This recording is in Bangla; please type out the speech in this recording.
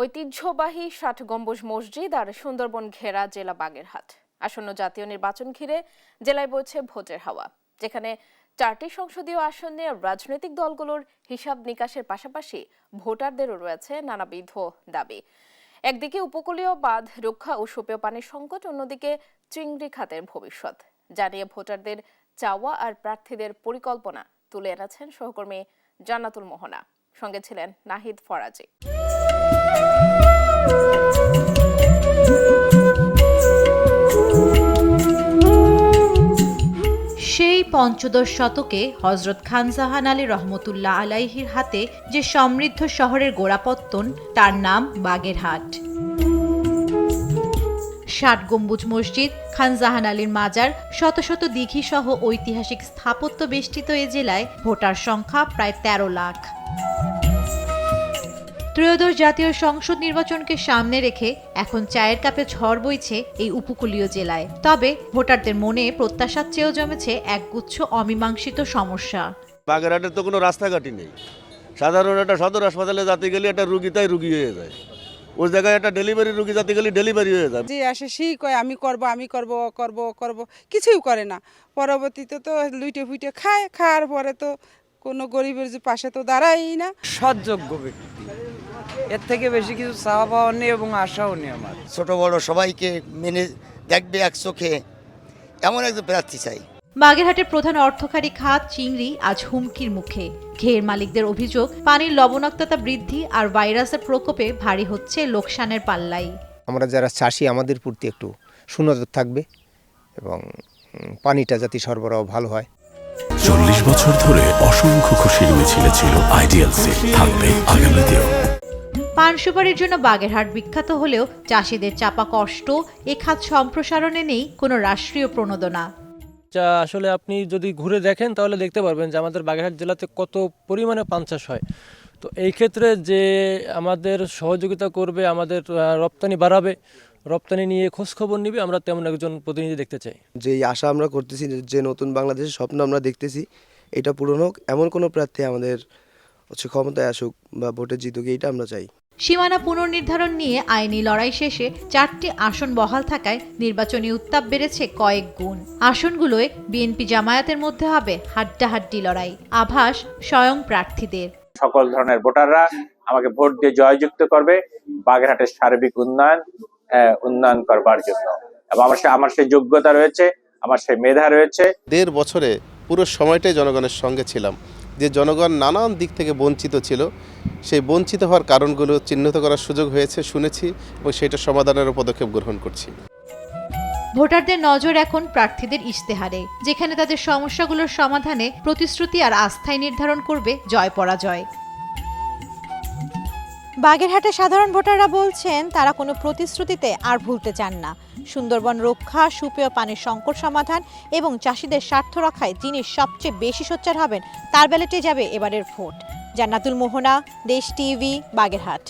ঐতিহ্যবাহী ৬০ গম্বুজ মসজিদ আর সুন্দরবন ঘেরা জেলা বাগেরহাট। আসন্ন জাতীয় নির্বাচন ঘিরে জেলায় বইছে ভোটের হাওয়া, যেখানে ৪টি সংসদীয় আসন নিয়ে রাজনৈতিক দলগুলোর হিসাব নিকাশের পাশাপাশি ভোটারদেরও রয়েছে নানাবিধ দাবি। একদিকে উপকূলীয় বাঁধ রক্ষা ও সুপেয় পানির সংকট, অন্যদিকে চিংড়ি খাতের ভবিষ্যৎ জানিয়ে ভোটারদের চাওয়া আর প্রার্থীদের পরিকল্পনা তুলে এনেছেন সহকর্মী জান্নাতুল মোহনা। সঙ্গে ছিলেন নাহিদ ফরাজি। সেই পঞ্চদশ শতকে হযরত খানজাহান আলী রহমতুল্লাহ আলাইহির হাতে যে সমৃদ্ধ শহরের গোড়াপত্তন, তার নাম বাগেরহাট। ৬০ গম্বুজ মসজিদ, খানজাহান আলীর মাজার, শত শত দিঘি সহ ঐতিহাসিক স্থাপত্য বেষ্টিত এ জেলায় ভোটার সংখ্যা প্রায় ১৩ লাখ। ত্রয়োদশ জাতীয় সংসদ নির্বাচনকে সামনে রেখে এখন চায়ের কাপে ঝড় বইছে এই উপকূলীয় জেলায়। তবে ভোটারদের মনে প্রত্যাশার চেয়েও জমেছে একগুচ্ছ অমীমাংসিত সমস্যা। বাগেরহাটের তো কোনো রাস্তাঘাটই নেই। সাধারণ একটা সদর হাসপাতালে যেতে গেলে একটা রুগী তাই রুগী হয়ে যায়, ওই জায়গায় একটা ডেলিভারি রুগী যেতে গেলে ডেলিভারি হয়ে যায়। যে আসে সেই কয় আমি করব কিছুই করে না। পরবর্তীতে তো লুইটে ফুইটে খাওয়ার পরে তো কোনো গরিবের যে পাশে তো দাঁড়াই না। সৎযোগ্য ব্যক্তি, এর থেকে বেশি কিছু চাওয়া পাওয়া নেই এবং আশাও নেই আমার। ছোট বড় সবাইকে মেনে দেখবে এক চোখে, এমন একজন প্রার্থী চাই। বাগেরহাটের প্রধান অর্থকারী খাত চিংড়ি আজ হুমকির মুখে। ঘের মালিকদের অভিযোগ, পানির লবণাক্ততা বৃদ্ধি আর ভাইরাসের প্রকোপে ভারী হচ্ছে লোকসানের পাল্লাই। আমরা যারা চাষি, আমাদের প্রতি একটু সুনজর থাকবে এবং পানিটা যাতে সরবরাহ ভালো হয়। ৪০ বছর ধরে অসংখ্য খুশির মিছিলে ছিল আইডিয়ালসে, থাকবে আগামীতেও। পান সুপারির জন্য বাগেরহাট বিখ্যাত হলেও চাষিদের চাপা কষ্ট, এ খাত সম্প্রসারণে নেই কোনো রাষ্ট্রীয় প্রণোদনা। যা আসলে আপনি যদি ঘুরে দেখেন তাহলে দেখতে পারবেন যে আমাদের বাগেরহাট জেলাতে কত পরিমাণে পান চাষ হয়। তো এই ক্ষেত্রে যে আমাদের সহযোগিতা করবে, আমাদের রপ্তানি বাড়াবে, রপ্তানি নিয়ে খোঁজখবর নিবে, আমরা তেমন একজন প্রতিনিধি দেখতে চাই। যে আশা আমরা করতেছি, যে নতুন বাংলাদেশের স্বপ্ন আমরা দেখতেছি, এটা পূরণ হোক, এমন কোনো প্রার্থী আমাদের ক্ষমতায় আসুক বা ভোটে জিতুক, এইটা আমরা চাই। সীমানা পুনর্নির্ধারণ নিয়ে আইনি লড়াই শেষে ৪টি আসন বহাল থাকায় নির্বাচনী উত্তাপ বেড়েছে কয়েক গুণ। আসনগুলোয় বিএনপি জামায়াতের মধ্যে হবে হাড্ডাহাড্ডি লড়াই, আভাস স্বয়ং প্রার্থীদের। সকল ধরনের ভোটাররা আমাকে ভোট দিয়ে জয়যুক্ত করবে বাগেরহাটের সার্বিক উন্নয়ন করবার জন্য, এবং আমার সেই যোগ্যতা রয়েছে, আমার সেই মেধা রয়েছে। ১.৫ বছরে পুরো সময়টাই জনগণের সঙ্গে ছিলাম। যে জনগণ নানান দিক থেকে বঞ্চিত ছিল, সেই বঞ্চিত হওয়ার কারণগুলো চিহ্নিত করার সুযোগ হয়েছে, শুনেছি এবং সেটা সমাধানের পদক্ষেপ গ্রহণ করছি। ভোটারদের নজর এখন প্রার্থীদের ইশতেহারে, যেখানে তাদের সমস্যাগুলোর সমাধানে প্রতিশ্রুতি আর আস্থায় নির্ধারণ করবে জয় পরাজয়। বাগেরহাটের সাধারণ ভোটাররা বলছেন তারা কোনো প্রতিশ্রুতিতে আর ভুলতে চান না। সুন্দরবন রক্ষা, সুপেয় পানির সংকট সমাধান এবং চাষিদের স্বার্থ রক্ষায় যিনি সবচেয়ে বেশি সোচ্চার হবেন, তার ব্যালটে যাবে এবারের ভোট। জান্নাতুল মোহনা, দেশ টিভি, বাগেরহাট।